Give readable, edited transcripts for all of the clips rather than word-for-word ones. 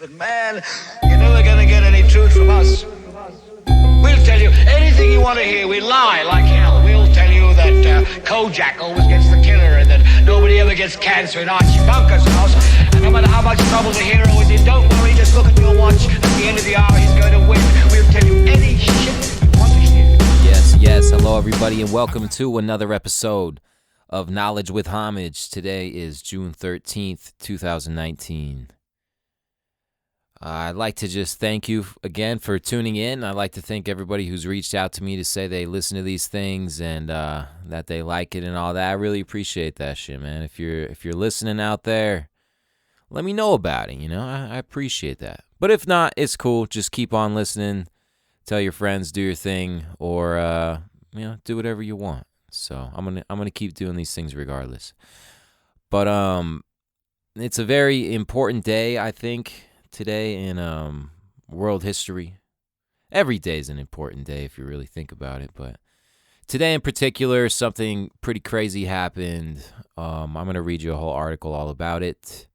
But man, you're never gonna get any truth from us. We'll tell you anything you want to hear. We lie like hell. We'll tell you that Kojak always gets the killer and that nobody ever gets cancer in Archie Bunker's house. And no matter how much trouble the hero is in, don't worry, just look at your watch. At the end of the hour, he's going to win. We'll tell you any shit you want to hear. Yes. Hello, everybody, and welcome to another episode of Knowledge with Homage. Today is June 13th, 2019. I'd like to just thank you again for tuning in. I'd like to thank everybody who's reached out to me to say they listen to these things and that they like it and all that. I really appreciate that shit, man. If you're listening out there, let me know about it. You know, I appreciate that. But if not, it's cool. Just keep on listening. Tell your friends, do your thing, or do whatever you want. So I'm gonna keep doing these things regardless. But it's a very important day, I think, today in world history. Every day is an important day if you really think about it, but today in particular, something pretty crazy happened. I'm going to read you a whole article all about it,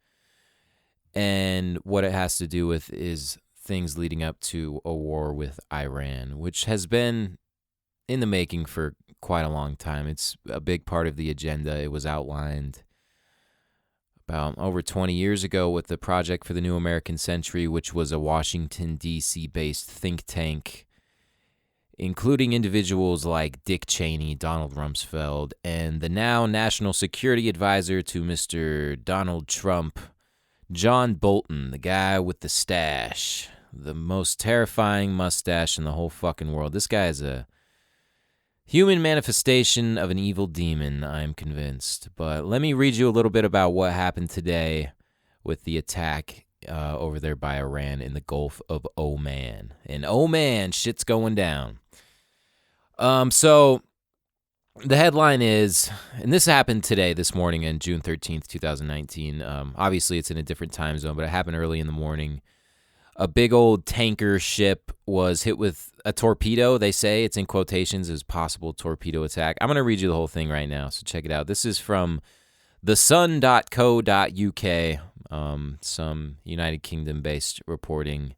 and what it has to do with is things leading up to a war with Iran, which has been in the making for quite a long time. It's a big part of the agenda. It was outlined about over 20 years ago with the Project for the New American Century, which was a Washington, D.C. based think tank, including individuals like Dick Cheney, Donald Rumsfeld, and the now National Security Advisor to Mr. Donald Trump, John Bolton, the guy with the stash, the most terrifying mustache in the whole fucking world. This guy is a human manifestation of an evil demon, I'm convinced. But let me read you a little bit about what happened today with the attack over there by Iran in the Gulf of Oman. And oh man, shit's going down. So the headline is, and this happened today, this morning on June 13th, 2019. Obviously, it's in a different time zone, but it happened early in the morning. A big old tanker ship was hit with a torpedo. They say, it's in quotations, as possible torpedo attack. I'm going to read you the whole thing right now, so check it out. This is from thesun.co.uk, some United Kingdom-based reporting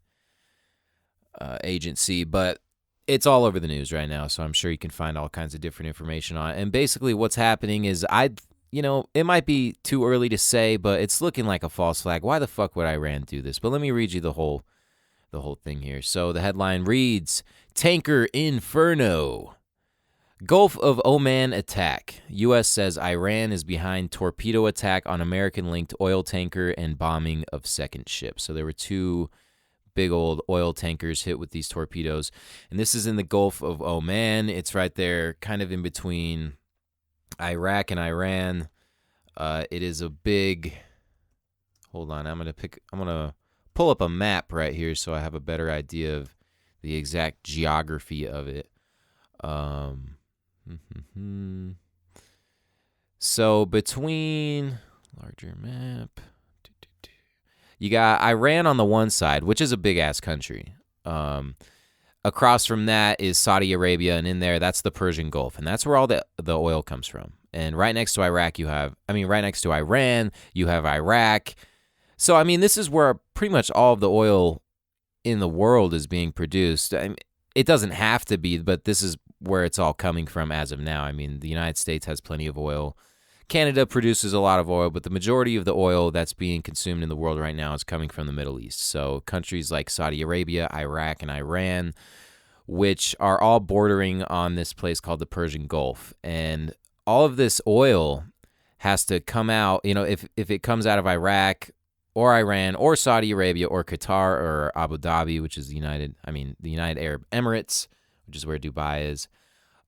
agency, but it's all over the news right now, so I'm sure you can find all kinds of different information on it. And basically what's happening is, it might be too early to say, but it's looking like a false flag. Why the fuck would Iran do this? But let me read you the whole thing here. So the headline reads, Tanker Inferno. Gulf of Oman attack. U.S. says Iran is behind torpedo attack on American-linked oil tanker and bombing of second ship. So there were two big old oil tankers hit with these torpedoes. And this is in the Gulf of Oman. It's right there kind of in between Iraq and Iran. It is a big... Hold on, I'm going to pull up a map right here so I have a better idea of the exact geography of it. So between larger map, you got Iran on the one side, which is a big ass country. Across from that is Saudi Arabia, and in there that's the Persian Gulf, and that's where all the oil comes from. And right next to Iran, you have Iraq. So, this is where pretty much all of the oil in the world is being produced. It doesn't have to be, but this is where it's all coming from as of now. The United States has plenty of oil. Canada produces a lot of oil, but the majority of the oil that's being consumed in the world right now is coming from the Middle East. So countries like Saudi Arabia, Iraq, and Iran, which are all bordering on this place called the Persian Gulf. And all of this oil has to come out, if it comes out of Iraq or Iran or Saudi Arabia or Qatar or Abu Dhabi, which is the United Arab Emirates, which is where Dubai is.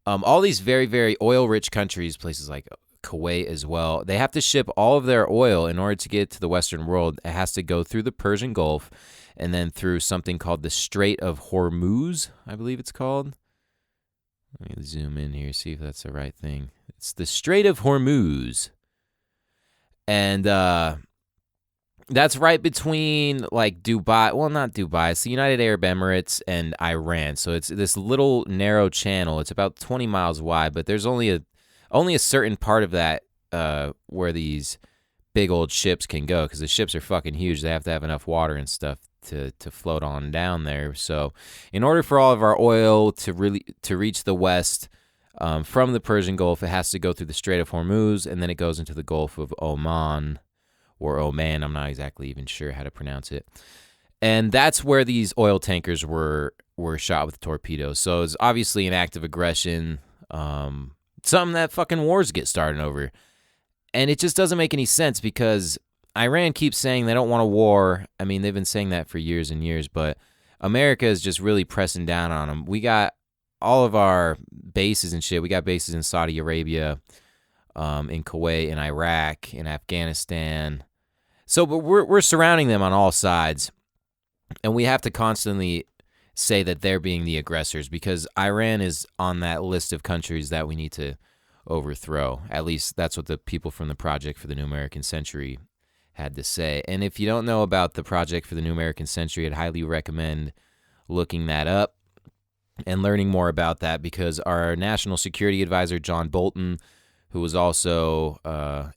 All these very, very oil-rich countries, places like Kuwait as well, they have to ship all of their oil in order to get to the Western world. It has to go through the Persian Gulf and then through something called the Strait of Hormuz, I believe it's called. Let me zoom in here, see if that's the right thing. It's the Strait of Hormuz. And that's right between like Dubai. Well, not Dubai. It's the United Arab Emirates and Iran. So it's this little narrow channel. It's about 20 miles wide, but there's only a certain part of that where these big old ships can go, because the ships are fucking huge. They have to have enough water and stuff to float on down there. So in order for all of our oil to reach the west from the Persian Gulf, it has to go through the Strait of Hormuz, and then it goes into the Gulf of Oman, or Oman. I'm not exactly even sure how to pronounce it. And that's where these oil tankers were shot with torpedoes. So it's obviously an act of aggression, something that fucking wars get started over. And it just doesn't make any sense, because Iran keeps saying they don't want a war. I mean, they've been saying that for years and years, but America is just really pressing down on them. We got all of our bases and shit. We got bases in Saudi Arabia, in Kuwait, in Iraq, in Afghanistan. So, but we're surrounding them on all sides. And we have to constantly say that they're being the aggressors, because Iran is on that list of countries that we need to overthrow. At least that's what the people from the Project for the New American Century had to say. And if you don't know about the Project for the New American Century, I'd highly recommend looking that up and learning more about that, because our National Security Advisor, John Bolton, who was also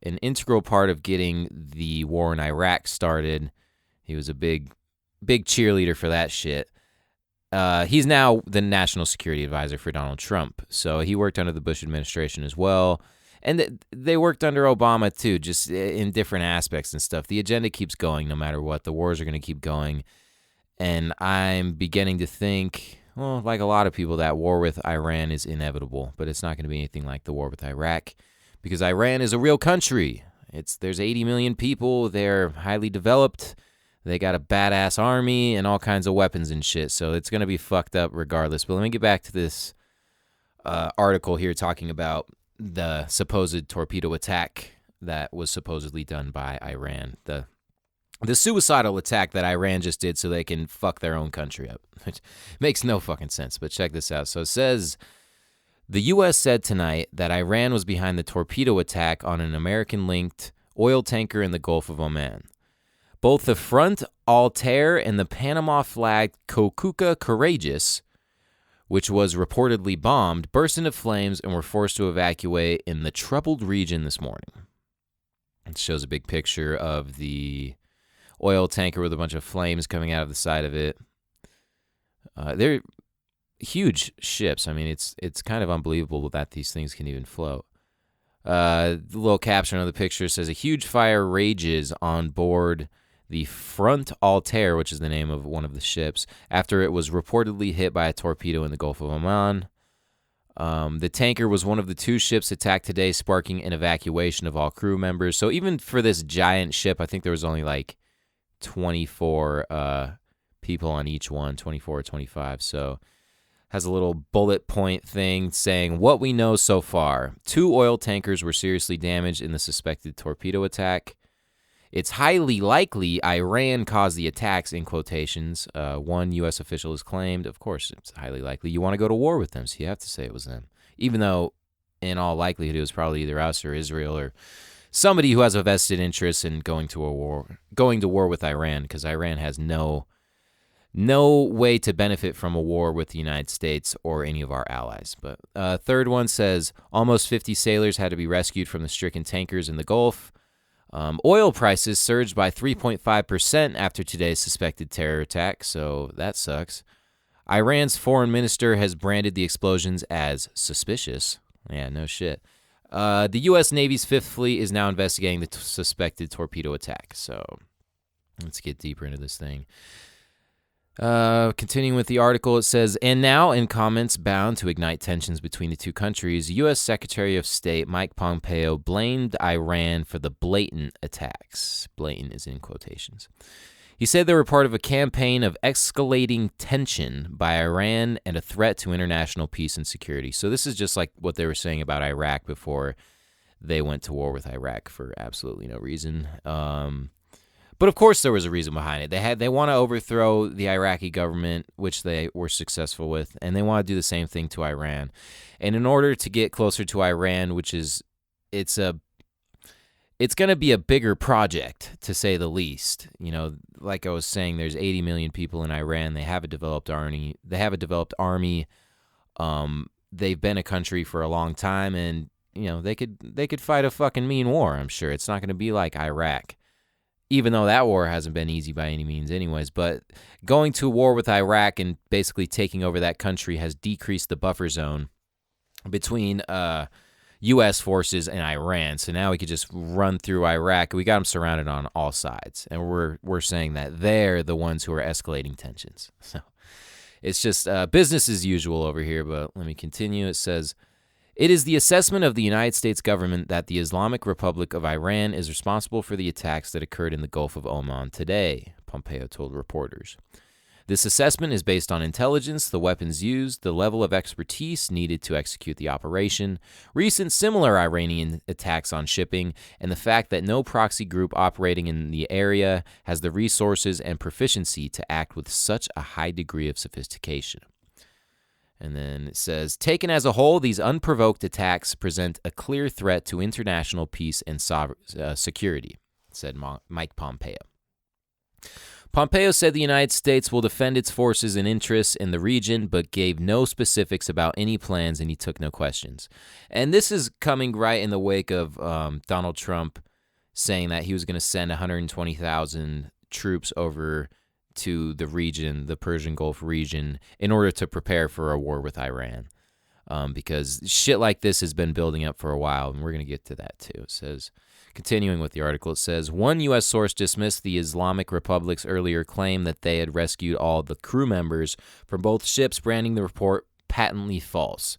an integral part of getting the war in Iraq started, he was a big cheerleader for that shit. He's now the National Security Advisor for Donald Trump. So he worked under the Bush administration as well. And they worked under Obama too, just in different aspects and stuff. The agenda keeps going no matter what. The wars are going to keep going. And I'm beginning to think, well, like a lot of people, that war with Iran is inevitable. But it's not going to be anything like the war with Iraq, because Iran is a real country. There's 80 million people. They're highly developed. They got a badass army and all kinds of weapons and shit, so it's going to be fucked up regardless. But let me get back to this article here talking about the supposed torpedo attack that was supposedly done by Iran. The suicidal attack that Iran just did so they can fuck their own country up. Which makes no fucking sense, but check this out. So it says, the U.S. said tonight that Iran was behind the torpedo attack on an American-linked oil tanker in the Gulf of Oman. Both the front Altair and the Panama-flagged Kokuka Courageous, which was reportedly bombed, burst into flames and were forced to evacuate in the troubled region this morning. It shows a big picture of the oil tanker with a bunch of flames coming out of the side of it. They're huge ships. I mean, it's kind of unbelievable that these things can even float. The little caption on the picture says, a huge fire rages on board the front Altair, which is the name of one of the ships, after it was reportedly hit by a torpedo in the Gulf of Oman. The tanker was one of the two ships attacked today, sparking an evacuation of all crew members. So even for this giant ship, I think there was only like 24 people on each one, 24 or 25. So has a little bullet point thing saying what we know so far. 2 oil tankers were seriously damaged in the suspected torpedo attack. It's highly likely Iran caused the attacks, in quotations. One U.S. official has claimed. Of course, it's highly likely. You want to go to war with them, so you have to say it was them. Even though, in all likelihood, it was probably either us or Israel or somebody who has a vested interest in going to war with Iran, because Iran has no way to benefit from a war with the United States or any of our allies. But third one says almost 50 sailors had to be rescued from the stricken tankers in the Gulf. Oil prices surged by 3.5% after today's suspected terror attack, so that sucks. Iran's foreign minister has branded the explosions as suspicious. Yeah, no shit. The U.S. Navy's Fifth Fleet is now investigating the suspected torpedo attack, so let's get deeper into this thing. Continuing with the article, it says, and now in comments bound to ignite tensions between the two countries, U.S. Secretary of State Mike Pompeo blamed Iran for the blatant attacks. Blatant is in quotations. He said they were part of a campaign of escalating tension by Iran and a threat to international peace and security. So this is just like what they were saying about Iraq before they went to war with Iraq for absolutely no reason. But of course there was a reason behind it. They want to overthrow the Iraqi government, which they were successful with, and they want to do the same thing to Iran. And in order to get closer to Iran, which is it's going to be a bigger project, to say the least. You know, like I was saying, there's 80 million people in Iran. They have a developed army. They've been a country for a long time, and they could fight a fucking mean war, I'm sure. It's not going to be like Iraq, even though that war hasn't been easy by any means anyways. But going to war with Iraq and basically taking over that country has decreased the buffer zone between U.S. forces and Iran. So now we could just run through Iraq. We got them surrounded on all sides. And we're saying that they're the ones who are escalating tensions. So it's just business as usual over here. But let me continue. It says, it is the assessment of the United States government that the Islamic Republic of Iran is responsible for the attacks that occurred in the Gulf of Oman today, Pompeo told reporters. This assessment is based on intelligence, the weapons used, the level of expertise needed to execute the operation, recent similar Iranian attacks on shipping, and the fact that no proxy group operating in the area has the resources and proficiency to act with such a high degree of sophistication. And then it says, taken as a whole, these unprovoked attacks present a clear threat to international peace and security, said Mike Pompeo. Pompeo said the United States will defend its forces and interests in the region, but gave no specifics about any plans, and he took no questions. And this is coming right in the wake of Donald Trump saying that he was going to send 120,000 troops over to the region, the Persian Gulf region, in order to prepare for a war with Iran. Because shit like this has been building up for a while, and we're going to get to that too. It says, continuing with the article, it says, one U.S. source dismissed the Islamic Republic's earlier claim that they had rescued all the crew members from both ships, branding the report patently false.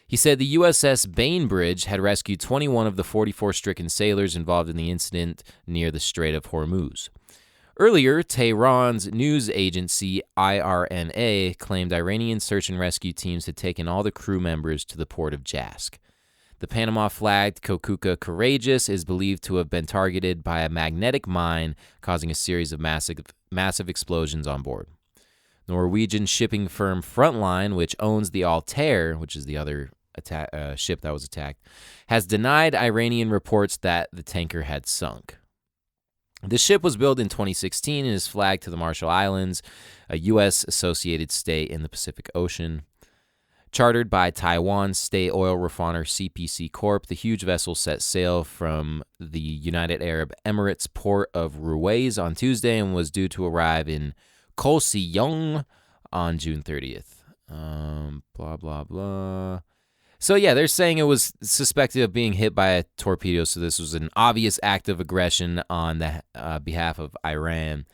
He said the USS Bainbridge had rescued 21 of the 44 stricken sailors involved in the incident near the Strait of Hormuz. Earlier, Tehran's news agency IRNA claimed Iranian search and rescue teams had taken all the crew members to the port of Jask. The Panama-flagged Kokuka Courageous is believed to have been targeted by a magnetic mine, causing a series of massive explosions on board. Norwegian shipping firm Frontline, which owns the Altair, which is the other ship that was attacked, has denied Iranian reports that the tanker had sunk. The ship was built in 2016 and is flagged to the Marshall Islands, a U.S. associated state in the Pacific Ocean. Chartered by Taiwan's state oil refiner CPC Corp, the huge vessel set sail from the United Arab Emirates port of Ruwais on Tuesday and was due to arrive in Kaohsiung on June 30th. Blah, blah, blah. So, yeah, they're saying it was suspected of being hit by a torpedo, so this was an obvious act of aggression on the behalf of Iran,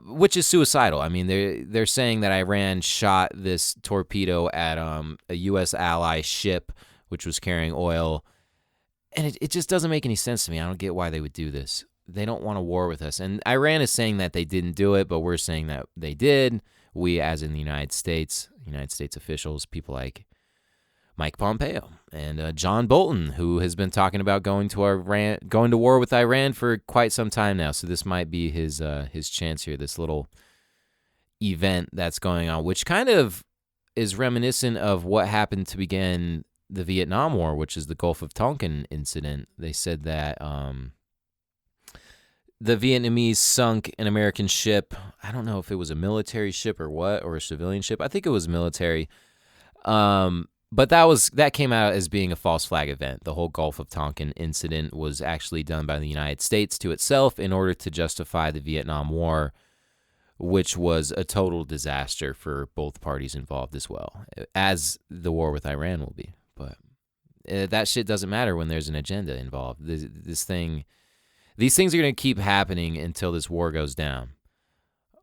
which is suicidal. I mean, they're saying that Iran shot this torpedo at a U.S. ally ship, which was carrying oil, and it just doesn't make any sense to me. I don't get why they would do this. They don't want a war with us, and Iran is saying that they didn't do it, but we're saying that they did. We, as in the United States officials, people like Mike Pompeo and John Bolton, who has been talking about going to war with Iran for quite some time now. So this might be his chance here, this little event that's going on, which kind of is reminiscent of what happened to begin the Vietnam War, which is the Gulf of Tonkin incident. They said that the Vietnamese sunk an American ship. I don't know if it was a military ship or what, or a civilian ship. I think it was military. But that came out as being a false flag event. The whole Gulf of Tonkin incident was actually done by the United States to itself in order to justify the Vietnam War, which was a total disaster for both parties involved as well, as the war with Iran will be. But that shit doesn't matter when there's an agenda involved. These things are going to keep happening until this war goes down.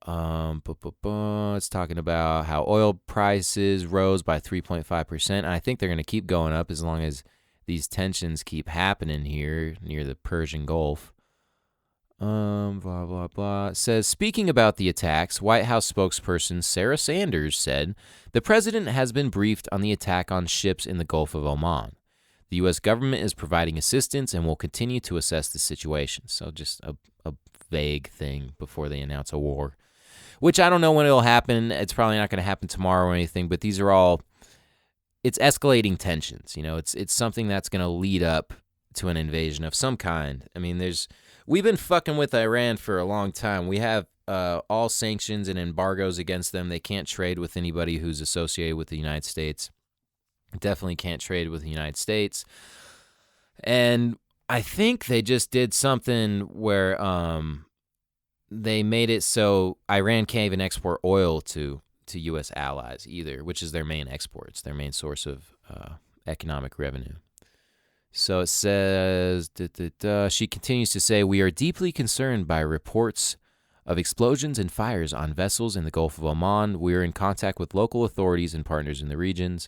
It's talking about how oil prices rose by 3.5%. And I think they're going to keep going up as long as these tensions keep happening here near the Persian Gulf. Blah, blah, blah. It says, speaking about the attacks, White House spokesperson Sarah Sanders said, the president has been briefed on the attack on ships in the Gulf of Oman. The U.S. government is providing assistance and will continue to assess the situation. So just a vague thing before they announce a war, which I don't know when it'll happen. It's probably not going to happen tomorrow or anything, but these are all, it's escalating tensions. You know, it's something that's going to lead up to an invasion of some kind. I mean, we've been fucking with Iran for a long time. We have all sanctions and embargoes against them. They can't trade with anybody who's associated with the United States. Definitely can't trade with the United States. And I think they just did something where they made it so Iran can't even export oil to U.S. allies either, which is their main exports, their main source of economic revenue. So it says, she continues to say, we are deeply concerned by reports of explosions and fires on vessels in the Gulf of Oman. We are in contact with local authorities and partners in the regions.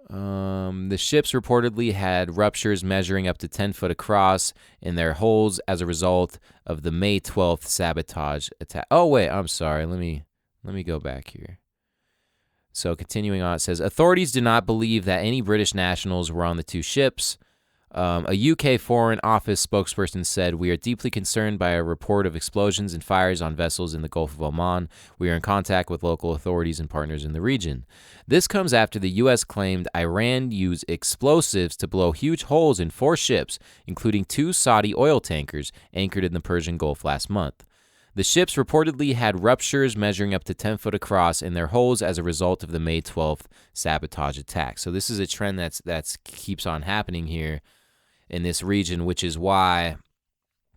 The ships reportedly had ruptures measuring up to 10 foot across in their hulls as a result of the May 12th sabotage attack. Oh, wait, I'm sorry. Let me go back here. So continuing on, it says, authorities do not believe that any British nationals were on the two ships. A UK Foreign Office spokesperson said, we are deeply concerned by a report of explosions and fires on vessels in the Gulf of Oman. We are in contact with local authorities and partners in the region. This comes after the U.S. claimed Iran used explosives to blow huge holes in 4 ships, including 2 Saudi oil tankers anchored in the Persian Gulf last month. The ships reportedly had ruptures measuring up to 10 foot across in their hulls as a result of the May 12th sabotage attack. So this is a trend that's keeps on happening here in this region, which is why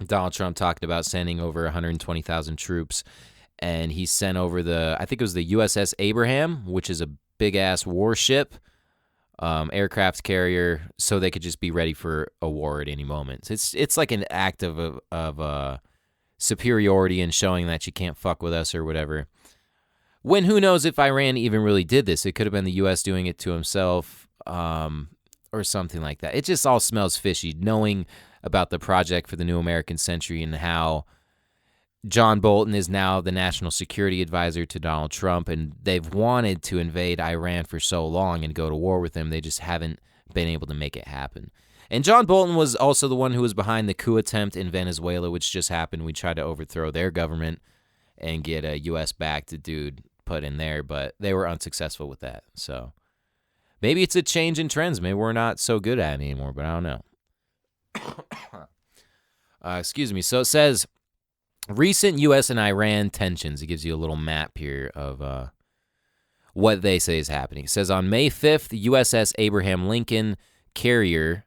Donald Trump talked about sending over 120,000 troops, and he sent over I think it was the USS Abraham, which is a big-ass warship, aircraft carrier, so they could just be ready for a war at any moment. It's like an act of superiority and showing that you can't fuck with us or whatever. When who knows if Iran even really did this? It could have been the U.S. doing it to himself, or something like that. It just all smells fishy, knowing about the project for the new American century and how John Bolton is now the national security advisor to Donald Trump, and they've wanted to invade Iran for so long and go to war with him. They just haven't been able to make it happen. And John Bolton was also the one who was behind the coup attempt in Venezuela, which just happened. We tried to overthrow their government and get a U.S.-backed dude put in there, but they were unsuccessful with that. So maybe it's a change in trends. Maybe we're not so good at it anymore, but I don't know. Excuse me. So it says, recent U.S. and Iran tensions. It gives you a little map here of what they say is happening. It says, on May 5th, the USS Abraham Lincoln carrier...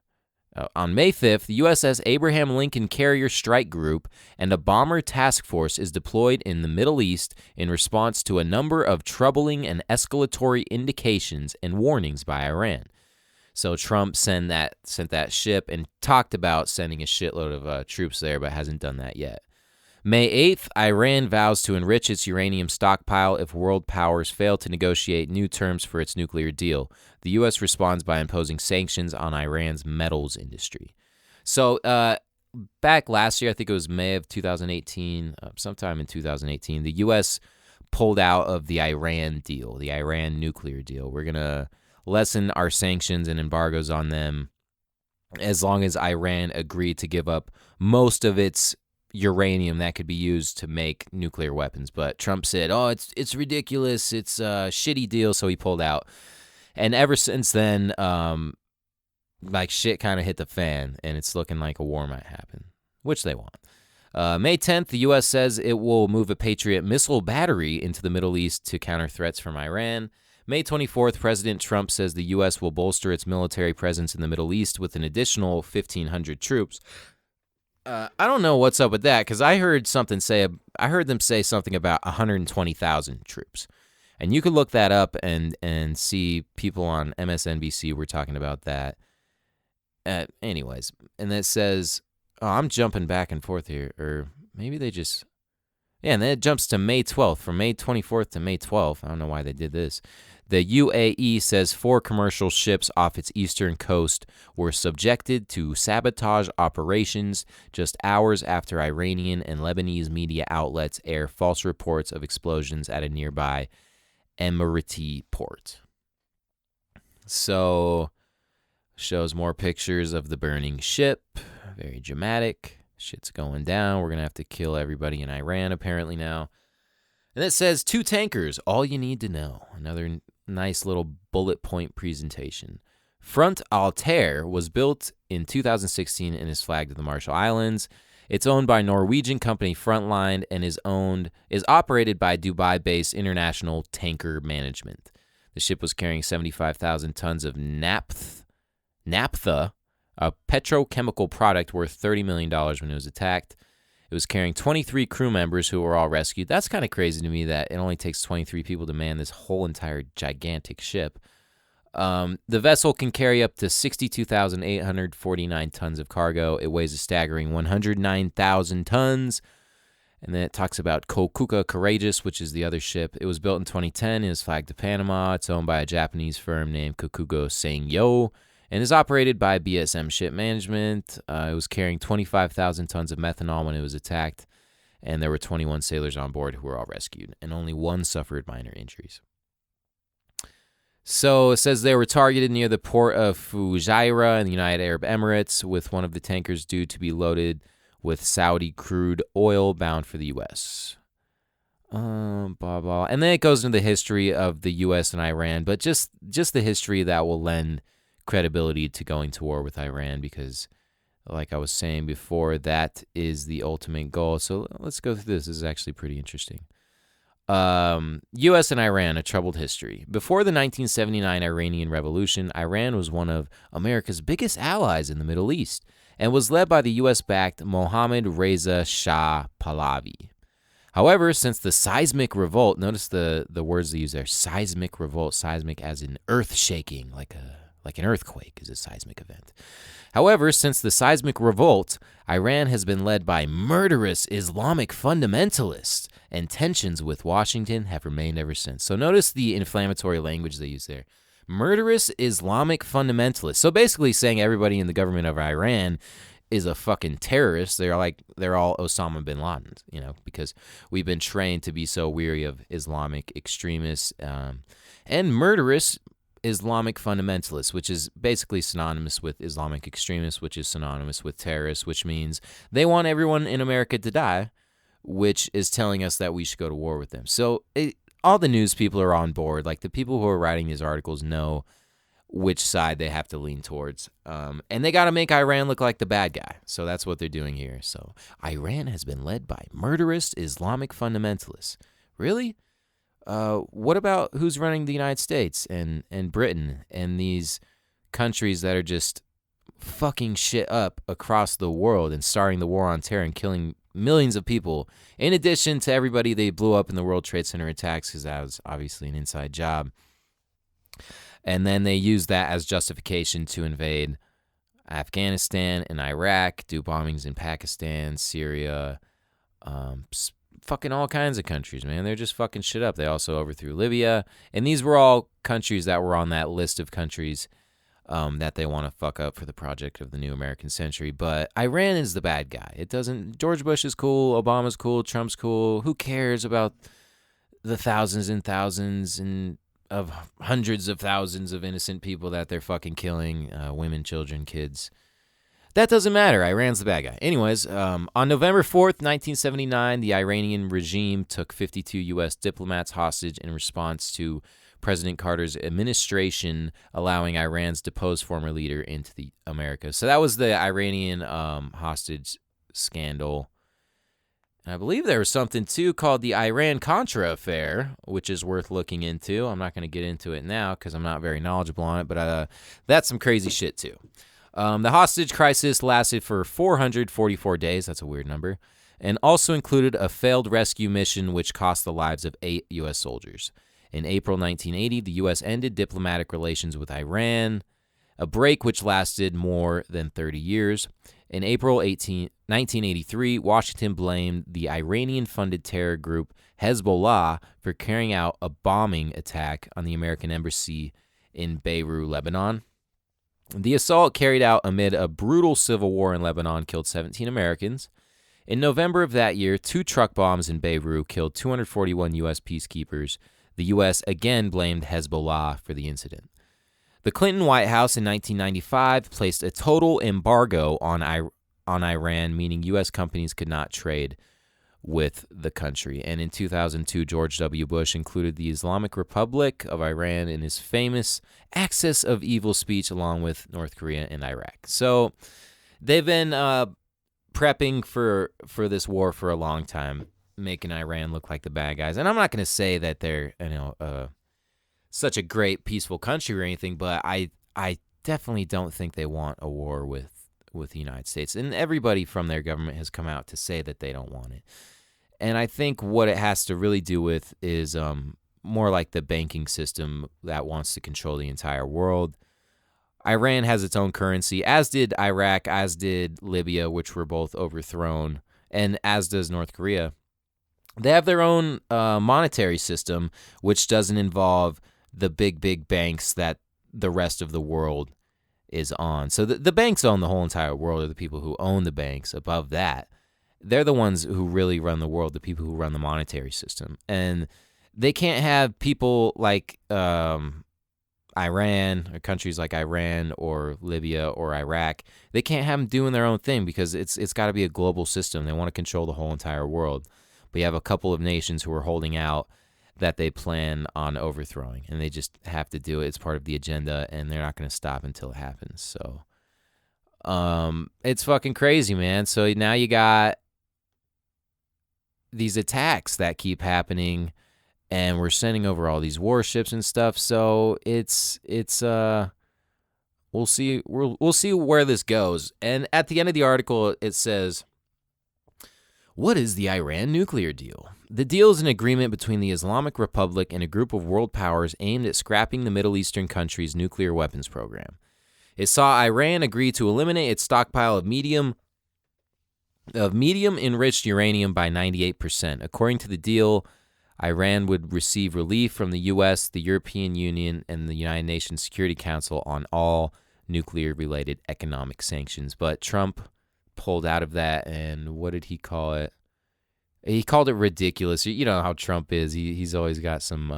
on May 5th, the USS Abraham Lincoln Carrier Strike Group and a bomber task force is deployed in the Middle East in response to a number of troubling and escalatory indications and warnings by Iran. So Trump sent that ship and talked about sending a shitload of troops there, but hasn't done that yet. May 8th, Iran vows to enrich its uranium stockpile if world powers fail to negotiate new terms for its nuclear deal. The U.S. responds by imposing sanctions on Iran's metals industry. So back last year, I think it was May of 2018, sometime in 2018, the U.S. pulled out of the Iran deal, the Iran nuclear deal. We're going to lessen our sanctions and embargoes on them as long as Iran agreed to give up most of its uranium that could be used to make nuclear weapons. But Trump said, oh, it's ridiculous, it's a shitty deal, so he pulled out. And ever since then, like shit kind of hit the fan, and it's looking like a war might happen, which they want. May 10th, the U.S. says it will move a Patriot missile battery into the Middle East to counter threats from Iran. May 24th, President Trump says the U.S. will bolster its military presence in the Middle East with an additional 1,500 troops. I don't know what's up with that, because I heard them say something about 120,000 troops. And you could look that up and see people on MSNBC were talking about that. Anyways, and that says, I'm jumping back and forth here, or maybe they just, and then it jumps to May 12th, from May 24th to May 12th. I don't know why they did this. The UAE says 4 commercial ships off its eastern coast were subjected to sabotage operations just hours after Iranian and Lebanese media outlets air false reports of explosions at a nearby Emirati port. So, shows more pictures of the burning ship. Very dramatic. Shit's going down. We're going to have to kill everybody in Iran apparently now. And it says 2 tankers, all you need to know. Another nice little bullet point presentation. Front Altair was built in 2016 and is flagged to the Marshall Islands. It's owned by Norwegian company Frontline and is operated by Dubai-based International Tanker Management. The ship was carrying 75,000 tons of naphtha, a petrochemical product worth $30 million when it was attacked. It was carrying 23 crew members who were all rescued. That's kind of crazy to me that it only takes 23 people to man this whole entire gigantic ship. The vessel can carry up to 62,849 tons of cargo. It weighs a staggering 109,000 tons. And then it talks about Kokuka Courageous, which is the other ship. It was built in 2010. It was flagged to Panama. It's owned by a Japanese firm named Kokugo Seingyo and is operated by BSM Ship Management. It was carrying 25,000 tons of methanol when it was attacked, and there were 21 sailors on board who were all rescued, and only one suffered minor injuries. So it says they were targeted near the port of Fujairah in the United Arab Emirates, with one of the tankers due to be loaded with Saudi crude oil bound for the U.S. Blah, blah. And then it goes into the history of the U.S. and Iran, but just the history that will lend credibility to going to war with Iran, because like I was saying before, that is the ultimate goal. So let's go through this. This is actually pretty interesting. U.S. and Iran, a troubled history. Before the 1979 Iranian Revolution, Iran was one of America's biggest allies in the Middle East and was led by the U.S.-backed Mohammad Reza Shah Pahlavi. However, since the seismic revolt, notice the words they use there, seismic revolt, seismic as in earth-shaking, like an earthquake is a seismic event. However, since the seismic revolt, Iran has been led by murderous Islamic fundamentalists, and tensions with Washington have remained ever since. So notice the inflammatory language they use there. Murderous Islamic fundamentalists. So basically saying everybody in the government of Iran is a fucking terrorist. They're all Osama bin Laden, because we've been trained to be so weary of Islamic extremists and murderous Islamic fundamentalists, which is basically synonymous with Islamic extremists, which is synonymous with terrorists, which means they want everyone in America to die, which is telling us that we should go to war with them. So all the news people are on board. Like, the people who are writing these articles know which side they have to lean towards. And they got to make Iran look like the bad guy. So that's what they're doing here. So Iran has been led by murderous Islamic fundamentalists. Really? What about who's running the United States and Britain and these countries that are just fucking shit up across the world and starting the war on terror and killing millions of people, in addition to everybody they blew up in the World Trade Center attacks, because that was obviously an inside job. And then they used that as justification to invade Afghanistan and Iraq, do bombings in Pakistan, Syria, fucking all kinds of countries, man. They're just fucking shit up. They also overthrew Libya. And these were all countries that were on that list of countries that they want to fuck up for the project of the new American century. But Iran is the bad guy. It doesn't... George Bush is cool. Obama's cool. Trump's cool. Who cares about the thousands and thousands and of hundreds of thousands of innocent people that they're fucking killing, women, children, kids? That doesn't matter. Iran's the bad guy. Anyways, on November 4th, 1979, the Iranian regime took 52 U.S. diplomats hostage in response to President Carter's administration allowing Iran's deposed former leader into the Americas. So that was the Iranian hostage scandal. And I believe there was something, too, called the Iran-Contra affair, which is worth looking into. I'm not going to get into it now because I'm not very knowledgeable on it, but that's some crazy shit, too. The hostage crisis lasted for 444 days. That's a weird number. And also included a failed rescue mission which cost the lives of 8 U.S. soldiers. In April 1980, the U.S. ended diplomatic relations with Iran, a break which lasted more than 30 years. In April 1983, Washington blamed the Iranian-funded terror group Hezbollah for carrying out a bombing attack on the American embassy in Beirut, Lebanon. The assault, carried out amid a brutal civil war in Lebanon, killed 17 Americans. In November of that year, 2 truck bombs in Beirut killed 241 U.S. peacekeepers. The U.S. again blamed Hezbollah for the incident. The Clinton White House in 1995 placed a total embargo on Iran, meaning U.S. companies could not trade with the country. And in 2002, George W. Bush included the Islamic Republic of Iran in his famous Axis of Evil speech, along with North Korea and Iraq. So they've been prepping for this war for a long time, making Iran look like the bad guys. And I'm not going to say that they're such a great peaceful country or anything, but I definitely don't think they want a war with the United States. And everybody from their government has come out to say that they don't want it. And I think what it has to really do with is more like the banking system that wants to control the entire world. Iran has its own currency, as did Iraq, as did Libya, which were both overthrown, and as does North Korea. They have their own monetary system, which doesn't involve the big banks that the rest of the world is on. So the banks own the whole entire world, or the people who own the banks above that. They're the ones who really run the world, the people who run the monetary system. And they can't have people like Iran, or countries like Iran or Libya or Iraq. They can't have them doing their own thing because it's got to be a global system. They want to control the whole entire world. But you have a couple of nations who are holding out that they plan on overthrowing, and they just have to do it. It's part of the agenda, and they're not going to stop until it happens. So it's fucking crazy, man. So now you got these attacks that keep happening, and we're sending over all these warships and stuff. So it's we'll see where this goes. And at the end of the article, it says, what is the Iran nuclear deal? The deal is an agreement between the Islamic Republic and a group of world powers aimed at scrapping the Middle Eastern country's nuclear weapons program. It saw Iran agree to eliminate its stockpile of medium enriched uranium by 98%. According to the deal, Iran would receive relief from the U.S., the European Union, and the United Nations Security Council on all nuclear-related economic sanctions. But Trump pulled out of that, and what did he call it? He called it ridiculous. You know how Trump is. He's always got some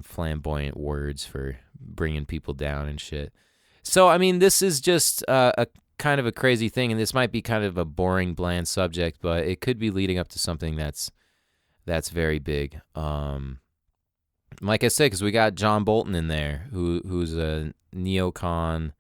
flamboyant words for bringing people down and shit. So, I mean, this is just a kind of a crazy thing, and this might be kind of a boring, bland subject, but it could be leading up to something that's very big. Like I said, because we got John Bolton in there, who's a neocon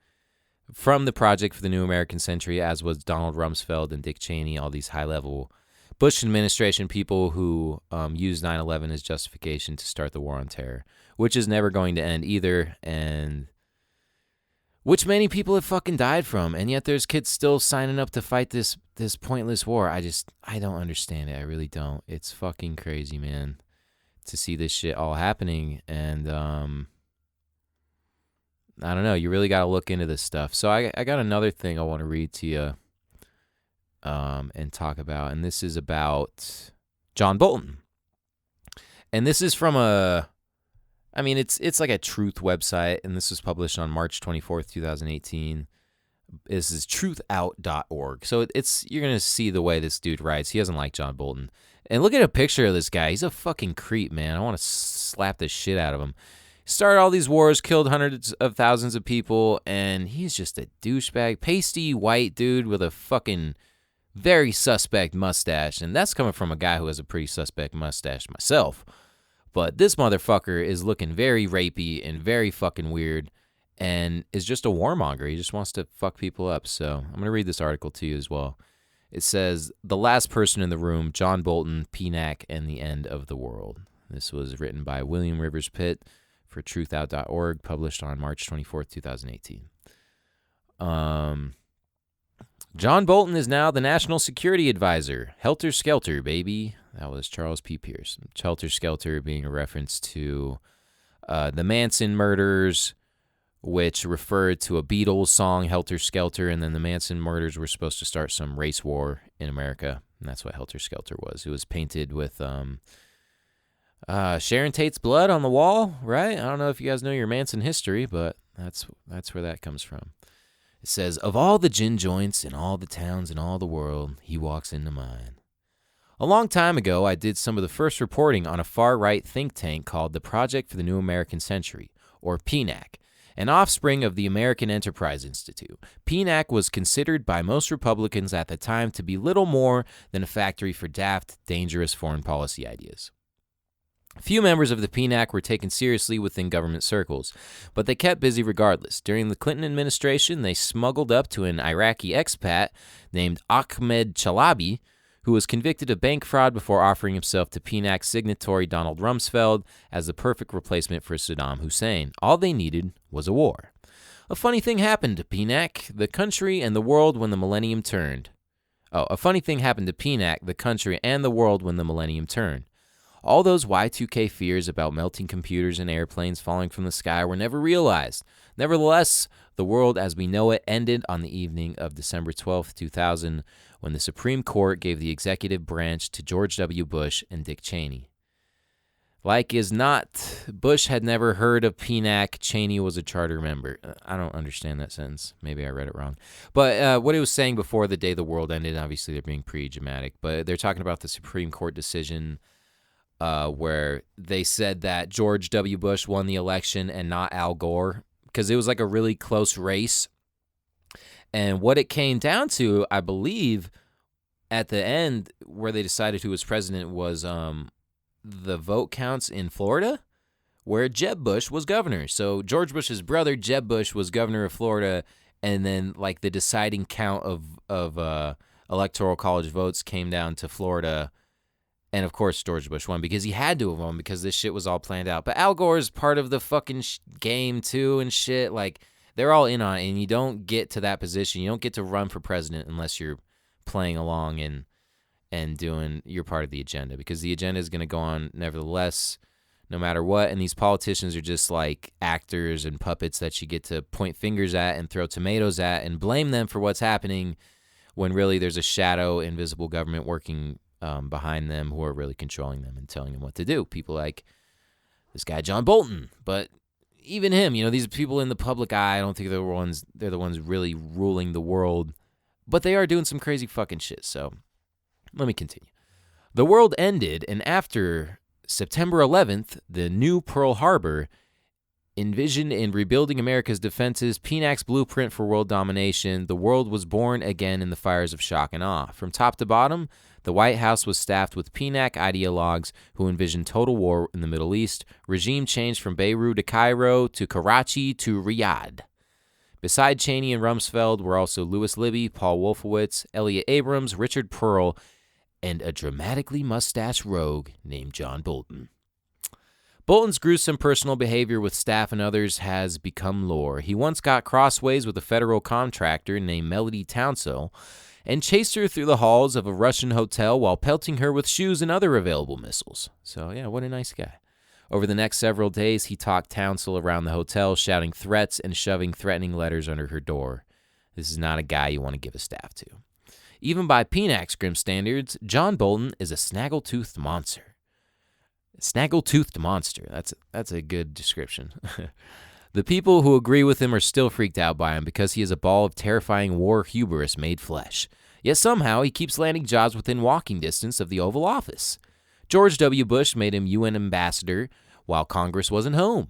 from the Project for the New American Century, as was Donald Rumsfeld and Dick Cheney, all these high-level Bush administration people who used 9/11 as justification to start the war on terror, which is never going to end either, and which many people have fucking died from, and yet there's kids still signing up to fight this pointless war. I don't understand it. I really don't. It's fucking crazy, man, to see this shit all happening, and I don't know. You really got to look into this stuff. So I got another thing I want to read to you and talk about, and this is about John Bolton. And this is from it's like a truth website, and this was published on March 24th, 2018. This is truthout.org. So you're going to see the way this dude writes. He doesn't like John Bolton. And look at a picture of this guy. He's a fucking creep, man. I want to slap the shit out of him. Started all these wars, killed hundreds of thousands of people, and he's just a douchebag, pasty white dude with a fucking very suspect mustache. And that's coming from a guy who has a pretty suspect mustache myself. But this motherfucker is looking very rapey and very fucking weird and is just a warmonger. He just wants to fuck people up. So I'm going to read this article to you as well. It says, The Last Person in the Room, John Bolton, PNAC, and the End of the World. This was written by William Rivers Pitt for truthout.org, published on March 24th, 2018. John Bolton is now the National Security Advisor. Helter Skelter, baby. That was Charles P. Pierce. Helter Skelter being a reference to the Manson murders, which referred to a Beatles song, Helter Skelter, and then the Manson murders were supposed to start some race war in America, and that's what Helter Skelter was. It was painted with Sharon Tate's blood on the wall, right? I don't know if you guys know your Manson history, but that's where that comes from. It says, of all the gin joints in all the towns in all the world, he walks into mine. A long time ago, I did some of the first reporting on a far-right think tank called the Project for the New American Century, or PNAC, an offspring of the American Enterprise Institute. PNAC was considered by most Republicans at the time to be little more than a factory for daft, dangerous foreign policy ideas. Few members of the PNAC were taken seriously within government circles, but they kept busy regardless. During the Clinton administration, they smuggled up to an Iraqi expat named Ahmed Chalabi, who was convicted of bank fraud before offering himself to PNAC signatory Donald Rumsfeld as the perfect replacement for Saddam Hussein. All they needed was a war. A funny thing happened to PNAC, the country, and the world when the millennium turned. A funny thing happened to PNAC, the country, and the world when the millennium turned. All those Y2K fears about melting computers and airplanes falling from the sky were never realized. Nevertheless, the world as we know it ended on the evening of December 12, 2000, when the Supreme Court gave the executive branch to George W. Bush and Dick Cheney. Like as not, Bush had never heard of PNAC. Cheney was a charter member. I don't understand that sentence. Maybe I read it wrong. But what it was saying before the day the world ended, obviously they're being pretty dramatic, but they're talking about the Supreme Court decision where they said that George W. Bush won the election and not Al Gore, because it was like a really close race. And what it came down to, I believe, at the end, where they decided who was president was the vote counts in Florida, where Jeb Bush was governor. So George Bush's brother, Jeb Bush, was governor of Florida, and then like the deciding count of electoral college votes came down to Florida. And, of course, George Bush won because he had to have won because this shit was all planned out. But Al Gore is part of the fucking game, too, and shit. Like, they're all in on it, and you don't get to that position. You don't get to run for president unless you're playing along and doing your part of the agenda, because the agenda is going to go on nevertheless, no matter what. And these politicians are just like actors and puppets that you get to point fingers at and throw tomatoes at and blame them for what's happening when really there's a shadow, invisible government working behind them who are really controlling them and telling them what to do. People like this guy John Bolton, but even him, these people in the public eye, I don't think they're the ones really ruling the world, but they are doing some crazy fucking shit. So let me continue. The world ended, and after September 11th, the new Pearl Harbor, envisioned in rebuilding America's defenses, PNAC's blueprint for world domination, the world was born again in the fires of shock and awe. From top to bottom, the White House was staffed with PNAC ideologues who envisioned total war in the Middle East, regime change from Beirut to Cairo to Karachi to Riyadh. Beside Cheney and Rumsfeld were also Louis Libby, Paul Wolfowitz, Elliot Abrams, Richard Pearl, and a dramatically mustached rogue named John Bolton. Bolton's gruesome personal behavior with staff and others has become lore. He once got crossways with a federal contractor named Melody Townsell and chased her through the halls of a Russian hotel while pelting her with shoes and other available missiles. So, yeah, what a nice guy. Over the next several days, he talked Townsell around the hotel, shouting threats and shoving threatening letters under her door. This is not a guy you want to give a staff to. Even by PNAC's grim standards, John Bolton is a snaggle-toothed monster. Snaggle-toothed monster. That's a good description. The people who agree with him are still freaked out by him because he is a ball of terrifying war hubris made flesh. Yet somehow he keeps landing jobs within walking distance of the Oval Office. George W. Bush made him UN ambassador while Congress wasn't home.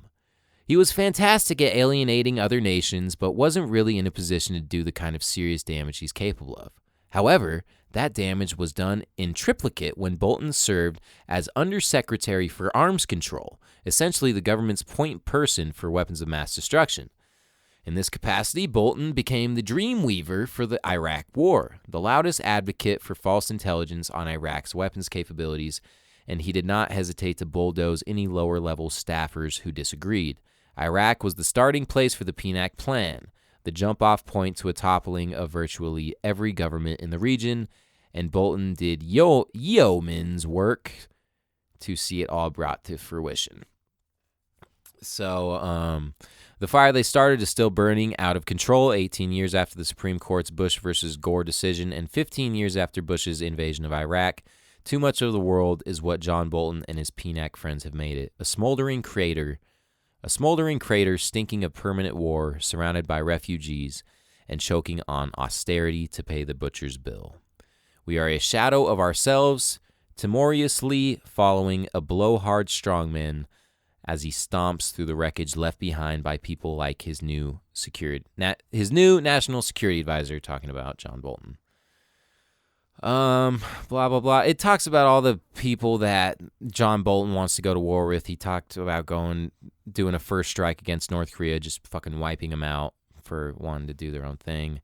He was fantastic at alienating other nations, but wasn't really in a position to do the kind of serious damage he's capable of. However, that damage was done in triplicate when Bolton served as Undersecretary for Arms Control, essentially the government's point person for weapons of mass destruction. In this capacity, Bolton became the dream weaver for the Iraq War, the loudest advocate for false intelligence on Iraq's weapons capabilities, and he did not hesitate to bulldoze any lower-level staffers who disagreed. Iraq was the starting place for the PNAC plan, the jump-off point to a toppling of virtually every government in the region, and Bolton did yeoman's work to see it all brought to fruition. So, the fire they started is still burning out of control 18 years after the Supreme Court's Bush versus Gore decision and 15 years after Bush's invasion of Iraq. Too much of the world is what John Bolton and his PNAC friends have made it. A smoldering crater stinking of permanent war, surrounded by refugees and choking on austerity to pay the butcher's bill. We are a shadow of ourselves, timorously following a blowhard strongman as he stomps through the wreckage left behind by people like his new national security advisor, talking about John Bolton. Blah, blah, blah. It talks about all the people that John Bolton wants to go to war with. He talked about doing a first strike against North Korea, just fucking wiping them out for wanting to do their own thing.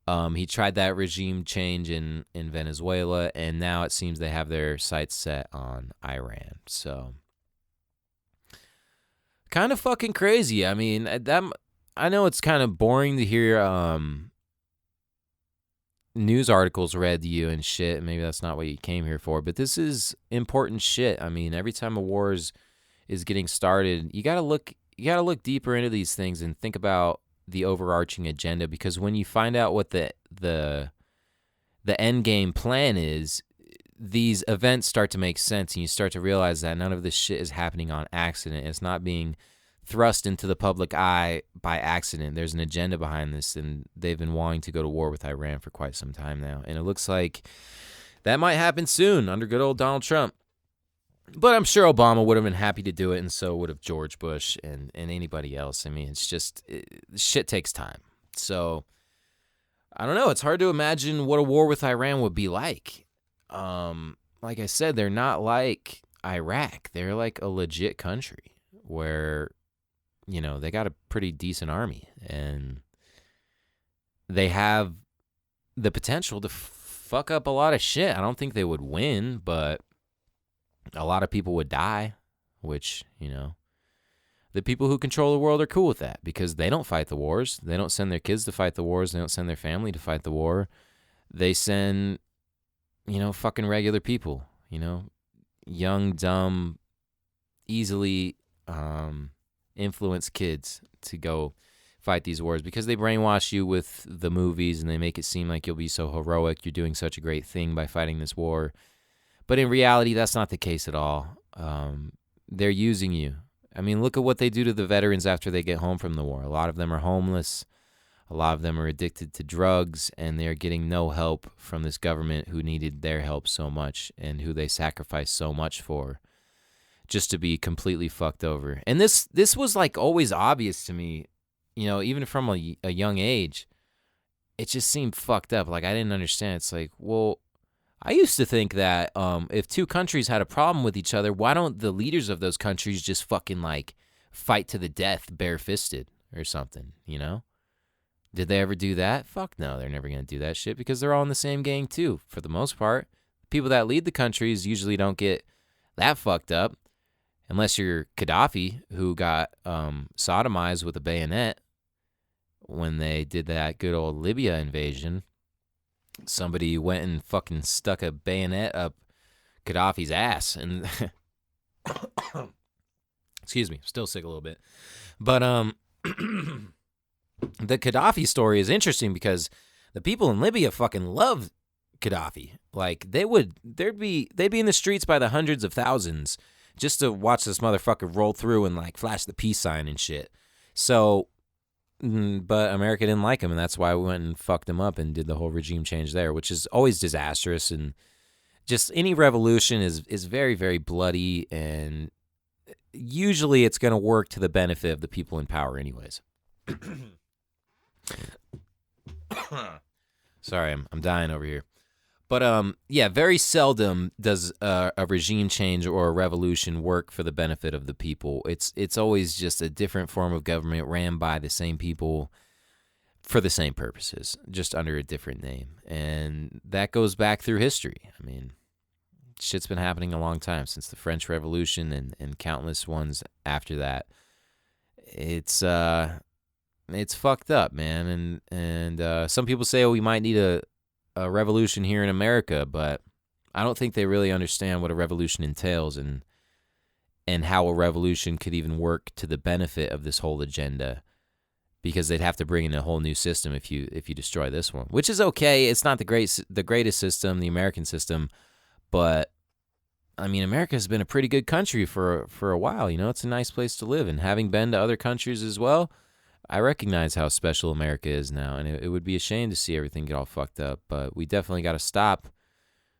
He tried that regime change in Venezuela, and now it seems they have their sights set on Iran. So, kind of fucking crazy. I mean, I know it's kind of boring to hear news articles read to you and shit. Maybe that's not what you came here for, but this is important shit. I mean, every time a war is getting started, you gotta look deeper into these things and think about the overarching agenda, because when you find out what the end game plan is, these events start to make sense, and you start to realize that none of this shit is happening on accident. It's not being thrust into the public eye by accident. There's an agenda behind this, and they've been wanting to go to war with Iran for quite some time now, and it looks like that might happen soon under good old Donald Trump. But I'm sure Obama would have been happy to do it, and so would have George Bush and anybody else. I mean, it's just, shit takes time. So, I don't know. It's hard to imagine what a war with Iran would be like. Like I said, they're not like Iraq. They're like a legit country where, they got a pretty decent army, and they have the potential to fuck up a lot of shit. I don't think they would win, but a lot of people would die, which, the people who control the world are cool with that, because they don't fight the wars. They don't send their kids to fight the wars. They don't send their family to fight the war. They send, fucking regular people, young, dumb, easily influenced kids to go fight these wars, because they brainwash you with the movies and they make it seem like you'll be so heroic. You're doing such a great thing by fighting this war. But in reality, that's not the case at all. They're using you. I mean, look at what they do to the veterans after they get home from the war. A lot of them are homeless. A lot of them are addicted to drugs, and they're getting no help from this government who needed their help so much and who they sacrificed so much for, just to be completely fucked over. And this was like always obvious to me, even from a young age. It just seemed fucked up. Like, I didn't understand. It's like, well, I used to think that if two countries had a problem with each other, why don't the leaders of those countries just fucking like fight to the death bare-fisted or something, Did they ever do that? Fuck no, they're never going to do that shit, because they're all in the same gang too, for the most part. People that lead the countries usually don't get that fucked up, unless you're Gaddafi, who got sodomized with a bayonet when they did that good old Libya invasion. Somebody went and fucking stuck a bayonet up Gaddafi's ass, and excuse me, still sick a little bit. But the Gaddafi story is interesting because the people in Libya fucking love Gaddafi. Like, they'd be in the streets by the hundreds of thousands just to watch this motherfucker roll through and like flash the peace sign and shit. So, but America didn't like him, and that's why we went and fucked him up and did the whole regime change there, which is always disastrous. And just any revolution is very, very bloody, and usually it's going to work to the benefit of the people in power anyways. Sorry, I'm dying over here. But yeah, very seldom does a regime change or a revolution work for the benefit of the people. It's always just a different form of government ran by the same people for the same purposes, just under a different name. And that goes back through history. I mean, shit's been happening a long time, since the French Revolution and countless ones after that. It's fucked up, man. And some people say, oh, we might need a revolution here in America, but I don't think they really understand what a revolution entails and how a revolution could even work to the benefit of this whole agenda, because they'd have to bring in a whole new system if you destroy this one, which is okay. It's not the greatest system, the American system, but I mean, America has been a pretty good country for a while. It's a nice place to live, and having been to other countries as well, I recognize how special America is now, and it would be a shame to see everything get all fucked up, but we definitely got to stop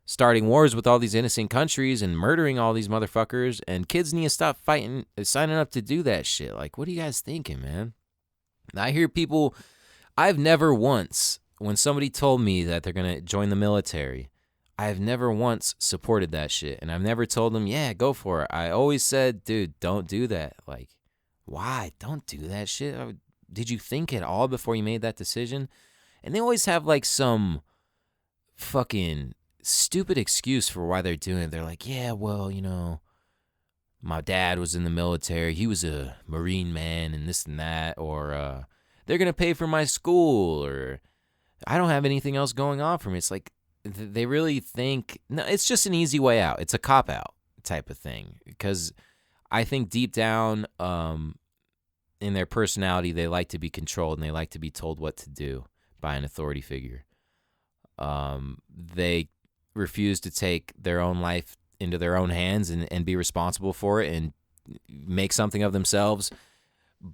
starting wars with all these innocent countries and murdering all these motherfuckers, and kids need to stop signing up to do that shit. Like, what are you guys thinking, man? I hear people, I've never once, when somebody told me that they're going to join the military, I've never once supported that shit, and I've never told them, yeah, go for it. I always said, dude, don't do that. Like, why? Don't do that shit. Did you think at all before you made that decision? And they always have like some fucking stupid excuse for why they're doing it. They're like, yeah, well, you know, my dad was in the military. He was a Marine man and this and that. Or they're going to pay for my school. Or I don't have anything else going on for me. It's like they really think, no, it's just an easy way out. It's a cop-out type of thing. Because I think deep down in their personality, they like to be controlled and they like to be told what to do by an authority figure. They refuse to take their own life into their own hands and be responsible for it and make something of themselves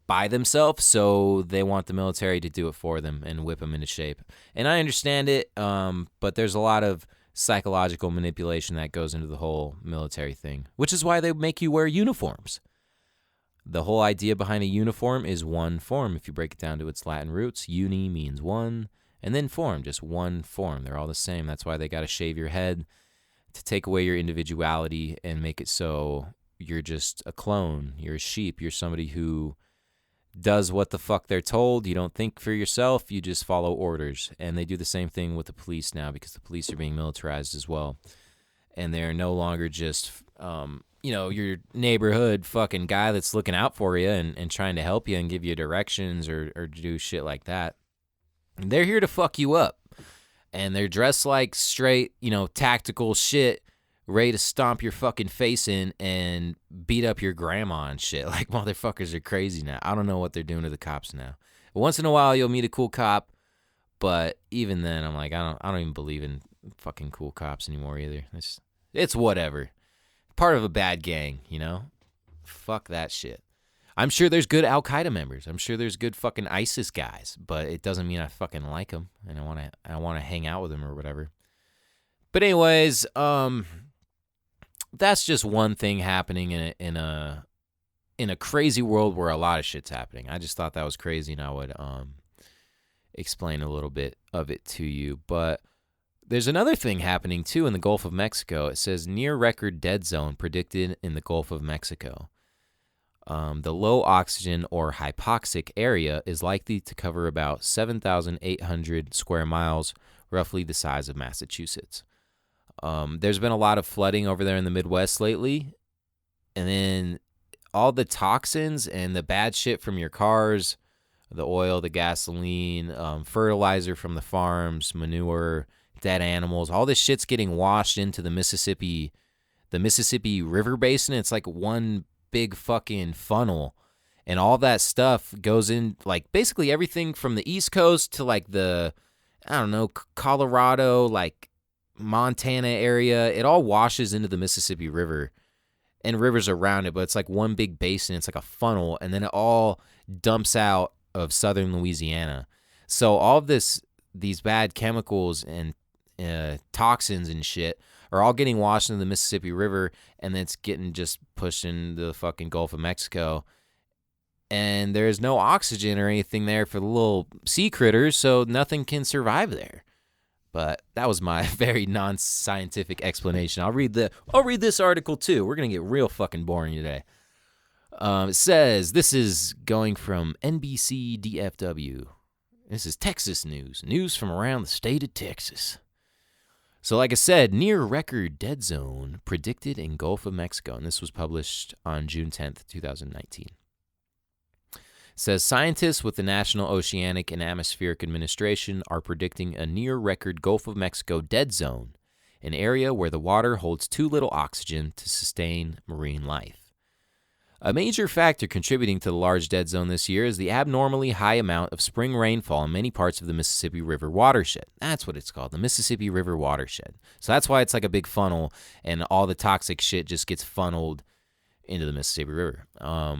by themselves. So they want the military to do it for them and whip them into shape. And I understand it, but there's a lot of psychological manipulation that goes into the whole military thing, which is why they make you wear uniforms. The whole idea behind a uniform is one form. If you break it down to its Latin roots, uni means one, and then form, just one form. They're all the same. That's why they got to shave your head to take away your individuality and make it so you're just a clone. You're a sheep. You're somebody who does what the fuck they're told. You don't think for yourself. You just follow orders. And they do the same thing with the police now because the police are being militarized as well. And they're no longer just, your neighborhood fucking guy that's looking out for you and trying to help you and give you directions or do shit like that. They're here to fuck you up. And they're dressed like straight, tactical shit, ready to stomp your fucking face in and beat up your grandma and shit. Like, motherfuckers are crazy now. I don't know what they're doing to the cops now. Once in a while, you'll meet a cool cop, but even then, I'm like, I don't even believe in fucking cool cops anymore either. It's whatever. Part of a bad gang, Fuck that shit. I'm sure there's good Al-Qaeda members. I'm sure there's good fucking ISIS guys, but it doesn't mean I fucking like them and I want to hang out with them or whatever. But anyways, that's just one thing happening in a crazy world where a lot of shit's happening. I just thought that was crazy, and I would explain a little bit of it to you. But there's another thing happening too in the Gulf of Mexico. It says near record dead zone predicted in the Gulf of Mexico. The low oxygen or hypoxic area is likely to cover about 7,800 square miles, roughly the size of Massachusetts. There's been a lot of flooding over there in the Midwest lately. And then all the toxins and the bad shit from your cars, the oil, the gasoline, fertilizer from the farms, manure, dead animals, all this shit's getting washed into the Mississippi River basin. It's like one big fucking funnel, and all that stuff goes in, like basically everything from the East Coast to like the, I don't know, Colorado, like Montana area. It all washes into the Mississippi River and rivers around it, but it's like one big basin. It's like a funnel, and then it all dumps out of southern Louisiana. So all of these bad chemicals and toxins and shit are all getting washed into the Mississippi River, and then it's getting just pushed into the fucking Gulf of Mexico. And there's no oxygen or anything there for the little sea critters, so nothing can survive there. But that was my very non-scientific explanation. I'll read this article too. We're gonna get real fucking boring today. It says, this is going from NBC DFW. This is Texas news from around the state of Texas. So like I said, near record dead zone predicted in Gulf of Mexico. And this was published on June 10th, 2019. It says scientists with the National Oceanic and Atmospheric Administration are predicting a near record Gulf of Mexico dead zone, an area where the water holds too little oxygen to sustain marine life. A major factor contributing to the large dead zone this year is the abnormally high amount of spring rainfall in many parts of the Mississippi River watershed. That's what it's called, the Mississippi River watershed. So that's why it's like a big funnel, and all the toxic shit just gets funneled into the Mississippi River. Blah,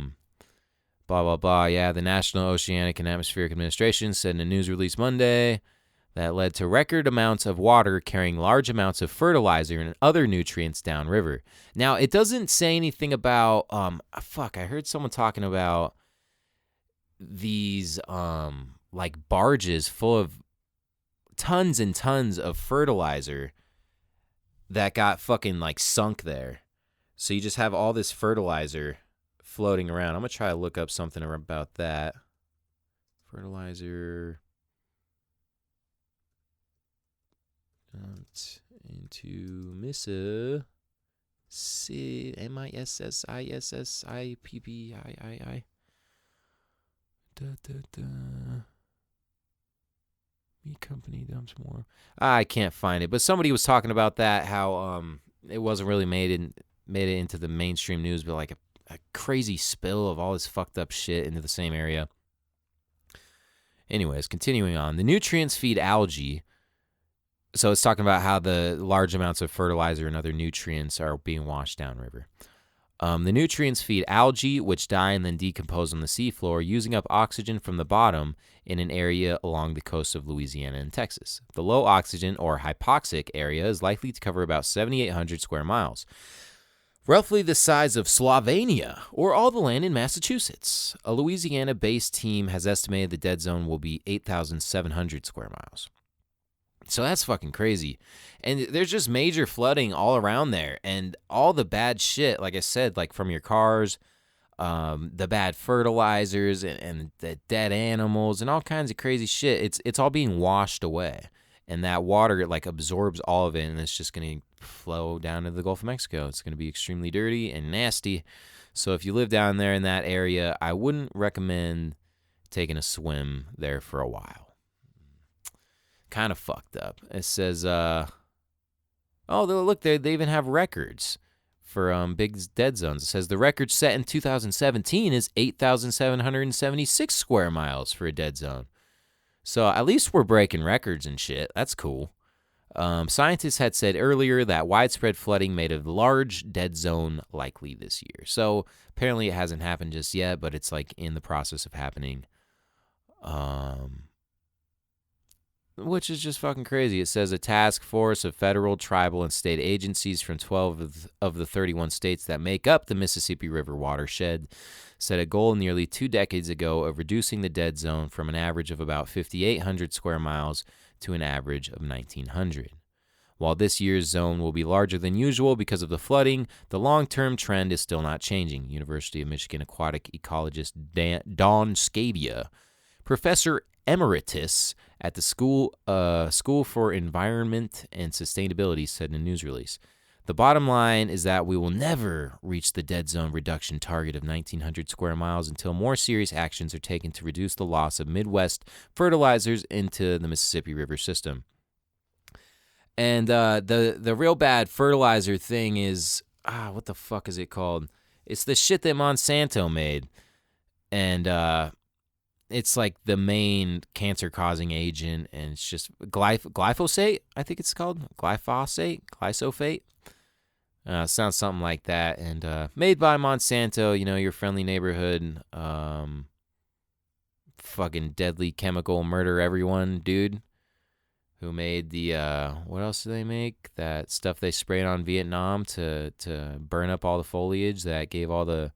blah, blah. Yeah, the National Oceanic and Atmospheric Administration said in a news release Monday that led to record amounts of water carrying large amounts of fertilizer and other nutrients downriver. Now, it doesn't say anything about, I heard someone talking about these, like barges full of tons and tons of fertilizer that got fucking like sunk there. So you just have all this fertilizer floating around. I'm going to try to look up something about that. Fertilizer. Dumped into Mississippi. Mississippi. Meat company dumps more. I can't find it, but somebody was talking about that, how it wasn't really made it into the mainstream news, but like a crazy spill of all this fucked up shit into the same area. Anyways, continuing on. The nutrients feed algae. So it's talking about how the large amounts of fertilizer and other nutrients are being washed downriver. The nutrients feed algae, which die and then decompose on the seafloor, using up oxygen from the bottom in an area along the coast of Louisiana and Texas. The low oxygen or hypoxic area is likely to cover about 7,800 square miles, roughly the size of Slovenia or all the land in Massachusetts. A Louisiana-based team has estimated the dead zone will be 8,700 square miles. So that's fucking crazy. And there's just major flooding all around there. And all the bad shit, like I said, like from your cars, the bad fertilizers and the dead animals and all kinds of crazy shit, it's all being washed away. And that water, like, absorbs all of it, and it's just going to flow down to the Gulf of Mexico. It's going to be extremely dirty and nasty. So if you live down there in that area, I wouldn't recommend taking a swim there for a while. Kind of fucked up. It says, look, they even have records for big dead zones. It says the record set in 2017 is 8,776 square miles for a dead zone. So at least we're breaking records and shit. That's cool. Scientists had said earlier that widespread flooding made a large dead zone likely this year. So apparently it hasn't happened just yet, but it's like in the process of happening. Which is just fucking crazy. It says a task force of federal, tribal, and state agencies from 12 of the 31 states that make up the Mississippi River watershed set a goal nearly 2 decades ago of reducing the dead zone from an average of about 5,800 square miles to an average of 1,900. While this year's zone will be larger than usual because of the flooding, the long-term trend is still not changing. University of Michigan aquatic ecologist Dawn Scabia, professor emeritus at the School for Environment and Sustainability, said in a news release. The bottom line is that we will never reach the dead zone reduction target of 1,900 square miles until more serious actions are taken to reduce the loss of Midwest fertilizers into the Mississippi River system. And the real bad fertilizer thing is, what the fuck is it called? It's the shit that Monsanto made. And it's like the main cancer-causing agent, and it's just glyphosate, I think it's called. Glyphosate. Sounds something like that. And made by Monsanto, your friendly neighborhood, fucking deadly chemical murder everyone dude who made the, what else do they make? That stuff they sprayed on Vietnam to burn up all the foliage that gave all the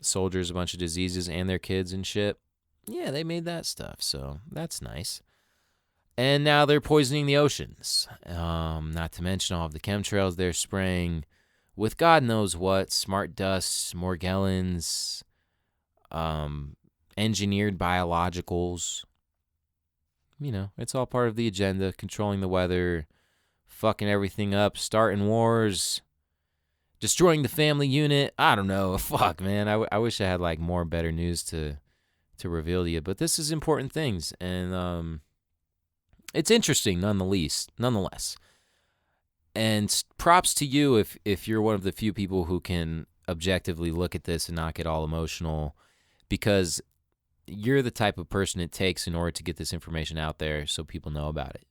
soldiers a bunch of diseases and their kids and shit. Yeah, they made that stuff, so that's nice. And now they're poisoning the oceans. Not to mention all of the chemtrails they're spraying with God knows what, smart dusts, Morgellons, engineered biologicals. It's all part of the agenda, controlling the weather, fucking everything up, starting wars, destroying the family unit. I don't know. Fuck, man. I wish I had like more better news to reveal to you. But this is important things, and it's interesting nonetheless. And props to you if you're one of the few people who can objectively look at this and not get all emotional, because you're the type of person it takes in order to get this information out there so people know about it.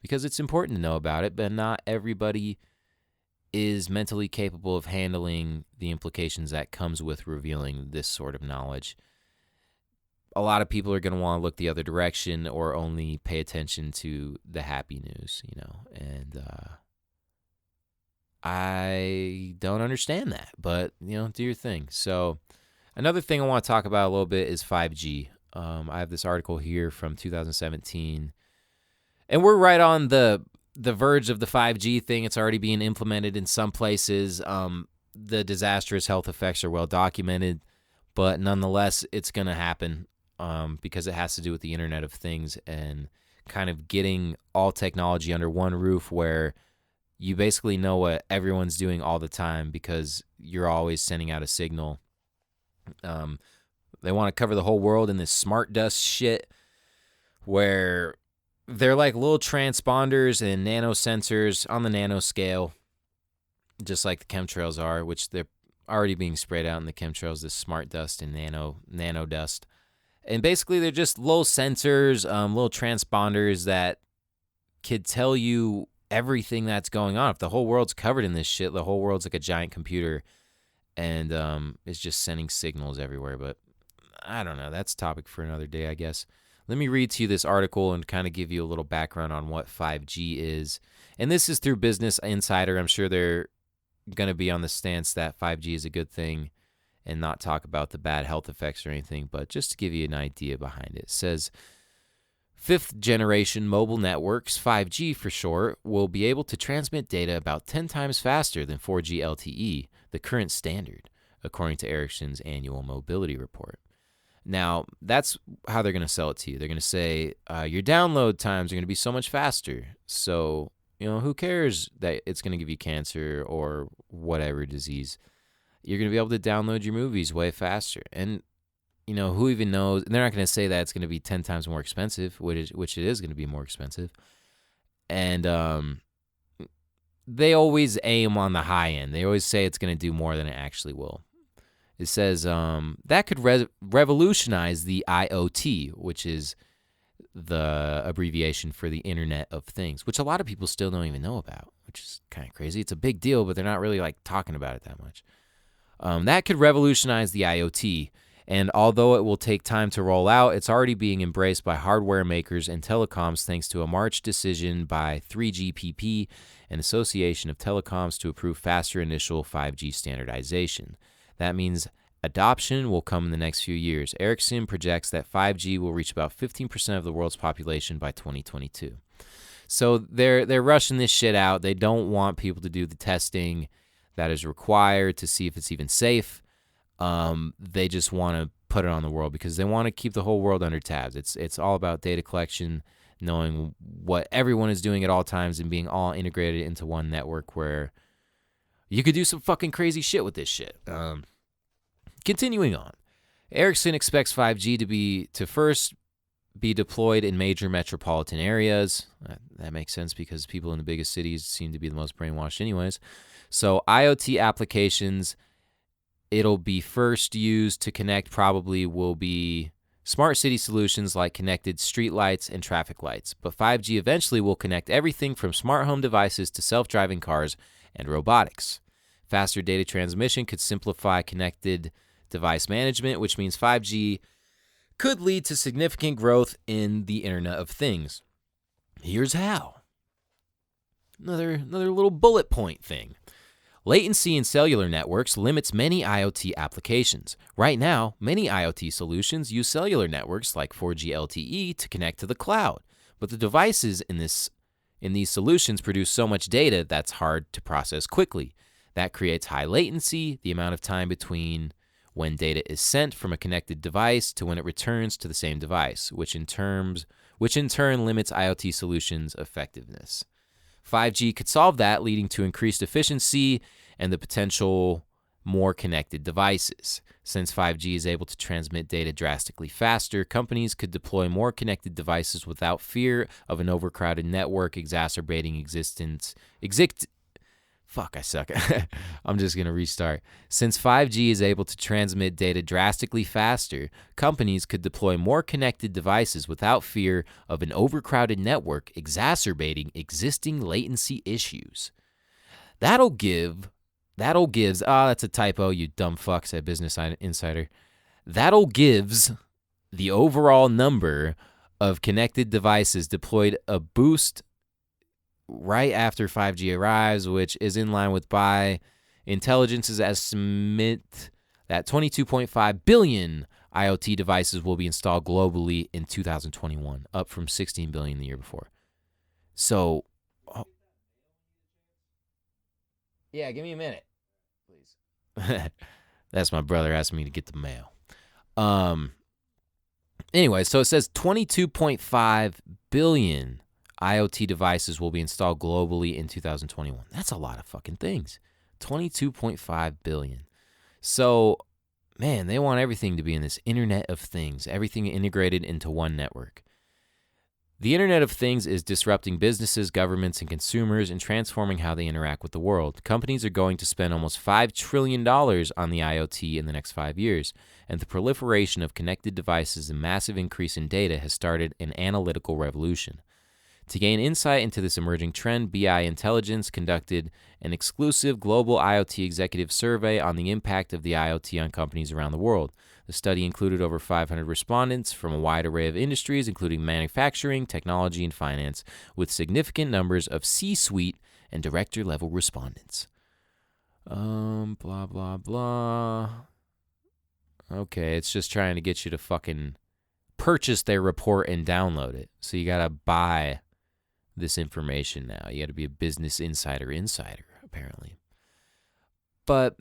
Because it's important to know about it, but not everybody is mentally capable of handling the implications that comes with revealing this sort of knowledge. A lot of people are going to want to look the other direction or only pay attention to the happy news, and I don't understand that, but, do your thing. So another thing I want to talk about a little bit is 5G. I have this article here from 2017, and we're right on the verge of the 5G thing. It's already being implemented in some places. The disastrous health effects are well documented, but nonetheless, it's going to happen because it has to do with the Internet of Things and kind of getting all technology under one roof where you basically know what everyone's doing all the time because you're always sending out a signal. They want to cover the whole world in this smart dust shit where they're like little transponders and nanosensors on the nanoscale, just like the chemtrails are, which they're already being sprayed out in the chemtrails, this smart dust and nano dust. And basically they're just little sensors, little transponders that could tell you everything that's going on. If the whole world's covered in this shit, the whole world's like a giant computer and it's just sending signals everywhere. But I don't know. That's a topic for another day, I guess. Let me read to you this article and kind of give you a little background on what 5G is. And this is through Business Insider. I'm sure they're going to be on the stance that 5G is a good thing and not talk about the bad health effects or anything, but just to give you an idea behind it. It says, fifth generation mobile networks, 5G for short, will be able to transmit data about 10 times faster than 4G LTE, the current standard, according to Ericsson's annual mobility report. Now, that's how they're going to sell it to you. They're going to say, your download times are going to be so much faster. So, who cares that it's going to give you cancer or whatever disease? You're going to be able to download your movies way faster. And, who even knows? And they're not going to say that it's going to be 10 times more expensive, which it is going to be more expensive. And they always aim on the high end. They always say it's going to do more than it actually will. It says that could revolutionize the IoT, which is the abbreviation for the Internet of Things, which a lot of people still don't even know about, which is kind of crazy. It's a big deal, but they're not really talking about it that much. That could revolutionize the IoT, and although it will take time to roll out, it's already being embraced by hardware makers and telecoms thanks to a March decision by 3GPP, an association of telecoms, to approve faster initial 5G standardization. That means adoption will come in the next few years. Ericsson projects that 5G will reach about 15% of the world's population by 2022. So they're rushing this shit out. They don't want people to do the testing that is required to see if it's even safe. They just want to put it on the world because they want to keep the whole world under tabs. It's all about data collection, knowing what everyone is doing at all times and being all integrated into one network where you could do some fucking crazy shit with this shit. Continuing on, Ericsson expects 5G to first be deployed in major metropolitan areas. That makes sense because people in the biggest cities seem to be the most brainwashed anyways. So IoT applications, it'll be first used to connect probably will be smart city solutions like connected streetlights and traffic lights. But 5G eventually will connect everything from smart home devices to self-driving cars and robotics. Faster data transmission could simplify connected device management, which means 5G could lead to significant growth in the Internet of Things. Here's how. Another little bullet point thing. Latency in cellular networks limits many IoT applications. Right now, many IoT solutions use cellular networks like 4G LTE to connect to the cloud, but the devices in these solutions produce so much data that's hard to process quickly. That creates high latency, the amount of time between when data is sent from a connected device to when it returns to the same device, which in turn limits IoT solutions' effectiveness. 5G could solve that, leading to increased efficiency and the potential more connected devices. Since 5G is able to transmit data drastically faster, companies could deploy more connected devices without fear of an overcrowded network exacerbating Fuck, I suck. I'm just going to restart. Since 5G is able to transmit data drastically faster, companies could deploy more connected devices without fear of an overcrowded network exacerbating existing latency issues. That's a typo, you dumb fuck, said Business Insider. That'll gives the overall number of connected devices deployed a boost right after 5G arrives, which is in line with Intelligence's estimate that 22.5 billion IoT devices will be installed globally in 2021, up from 16 billion the year before. So, yeah, give me a minute, please. That's my brother asking me to get the mail. Anyway, so it says 22.5 billion IoT devices will be installed globally in 2021. That's a lot of fucking things. 22.5 billion. So, man, they want everything to be in this Internet of Things, everything integrated into one network. The Internet of Things is disrupting businesses, governments, and consumers and transforming how they interact with the world. Companies are going to spend almost $5 trillion on the IoT in the next 5 years, and the proliferation of connected devices and massive increase in data has started an analytical revolution. To gain insight into this emerging trend, BI Intelligence conducted an exclusive global IoT executive survey on the impact of the IoT on companies around the world. The study included over 500 respondents from a wide array of industries, including manufacturing, technology, and finance, with significant numbers of C-suite and director-level respondents. Blah, blah, blah. Okay, it's just trying to get you to fucking purchase their report and download it. So you gotta buy this information now. You gotta be a business insider, apparently. But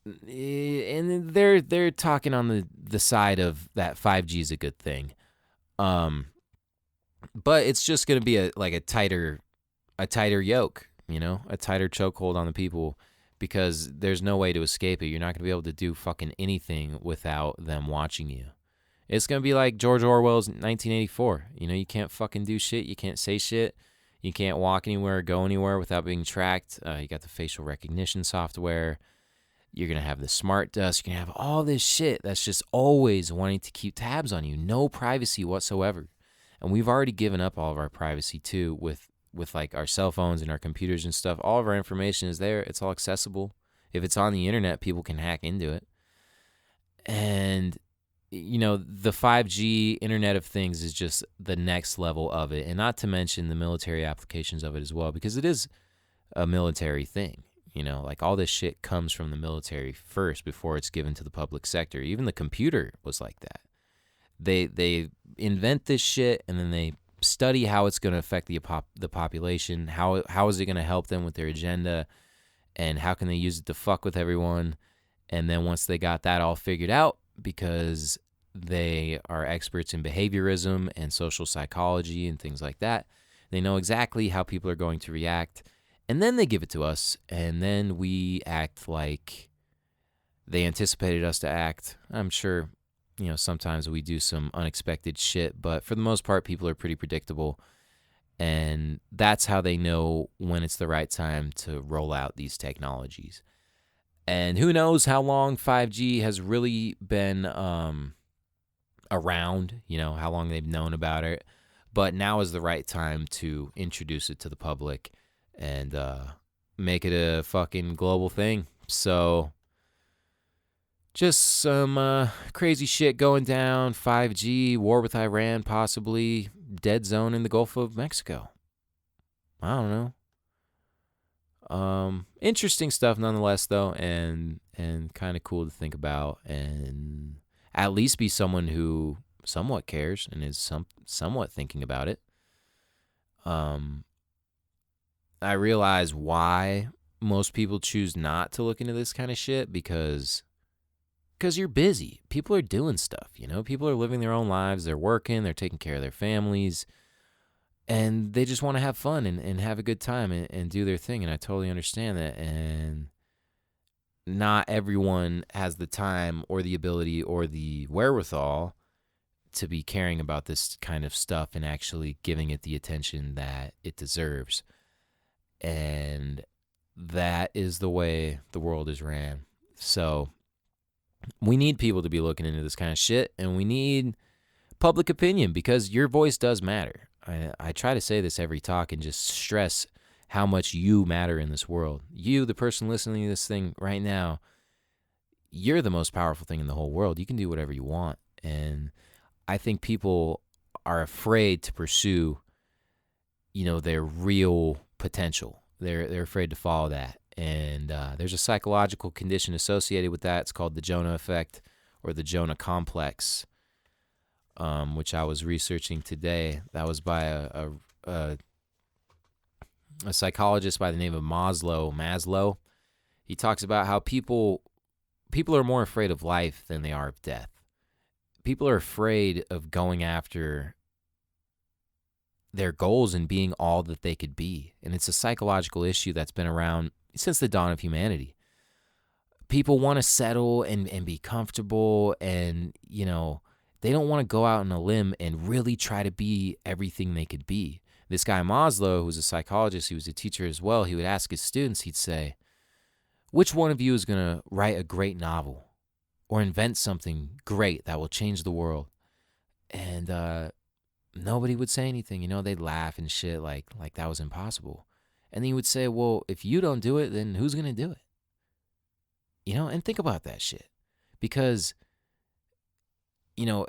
and they're talking on the side of that 5G is a good thing. But it's just gonna be a tighter yoke, a tighter chokehold on the people, because there's no way to escape it. You're not gonna be able to do fucking anything without them watching you. It's going to be like George Orwell's 1984. You can't fucking do shit. You can't say shit. You can't walk anywhere or go anywhere without being tracked. You got the facial recognition software. You're going to have the smart dust. You're going to have all this shit that's just always wanting to keep tabs on you. No privacy whatsoever. And we've already given up all of our privacy, too, with like our cell phones and our computers and stuff. All of our information is there. It's all accessible. If it's on the internet, people can hack into it. And the 5G Internet of Things is just the next level of it, and not to mention the military applications of it as well, because it is a military thing. Like all this shit comes from the military first before it's given to the public sector. Even the computer was like that. They invent this shit, and then they study how it's going to affect the population, how is it going to help them with their agenda, and how can they use it to fuck with everyone. And then once they got that all figured out, because they are experts in behaviorism and social psychology and things like that, they know exactly how people are going to react, and then they give it to us, and then we act like they anticipated us to act. I'm sure, sometimes we do some unexpected shit, but for the most part, people are pretty predictable, and that's how they know when it's the right time to roll out these technologies. And who knows how long 5G has really been around, how long they've known about it. But now is the right time to introduce it to the public and make it a fucking global thing. So just some crazy shit going down. 5G, war with Iran, possibly dead zone in the Gulf of Mexico. I don't know. Interesting stuff nonetheless, though, and kind of cool to think about, and at least be someone who somewhat cares and is somewhat thinking about it. I realize why most people choose not to look into this kind of shit, because you're busy. People are doing stuff, people are living their own lives. They're working, they're taking care of their families, and they just want to have fun and have a good time and do their thing. And I totally understand that. And not everyone has the time or the ability or the wherewithal to be caring about this kind of stuff and actually giving it the attention that it deserves. And that is the way the world is ran. So we need people to be looking into this kind of shit, and we need public opinion, because your voice does matter. I try to say this every talk and just stress how much you matter in this world. You, the person listening to this thing right now, you're the most powerful thing in the whole world. You can do whatever you want. And I think people are afraid to pursue, their real potential. They're afraid to follow that. And there's a psychological condition associated with that. It's called the Jonah effect, or the Jonah complex, which I was researching today. That was by a psychologist by the name of Maslow. He talks about how people are more afraid of life than they are of death. people are afraid of going after their goals and being all that they could be. And it's a psychological issue that's been around since the dawn of humanity. People want to settle and be comfortable, and, you know, they don't want to go out on a limb and really try to be everything they could be. This guy Maslow, who's a psychologist, he was a teacher as well, he would ask his students, he'd say, which one of you is going to write a great novel or invent something great that will change the world? And nobody would say anything. You know, they'd laugh and shit like that was impossible. And then he would say, well, if you don't do it, then who's going to do it? You know, and think about that shit. Because, you know,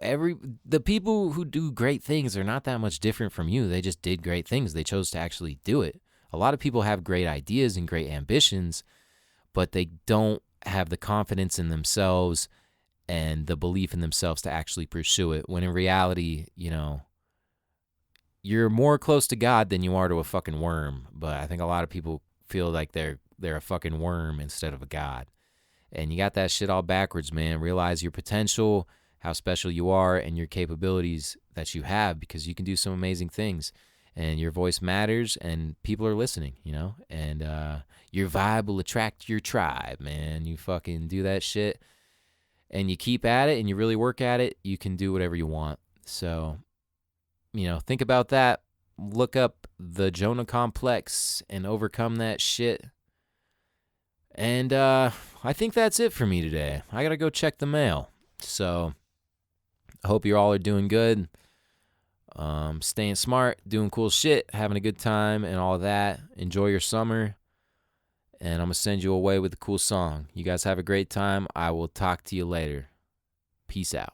the people who do great things are not that much different from you. They just did great things. They chose to actually do it. A lot of people have great ideas and great ambitions, but they don't have the confidence in themselves and the belief in themselves to actually pursue it. When in reality, you know, you're more close to God than you are to a fucking worm. But I think a lot of people feel like they're a fucking worm instead of a god. And you got that shit all backwards, man. Realize your potential, how special you are, and your capabilities that you have, because you can do some amazing things. And your voice matters, and people are listening, you know? And your vibe will attract your tribe, man. You fucking do that shit, and you keep at it, and you really work at it, you can do whatever you want. So, you know, think about that. Look up the Jonah Complex and overcome that shit. And I think that's it for me today. I got to go check the mail. So I hope you all are doing good. Staying smart, doing cool shit, having a good time and all that. Enjoy your summer. And I'm going to send you away with a cool song. You guys have a great time. I will talk to you later. Peace out.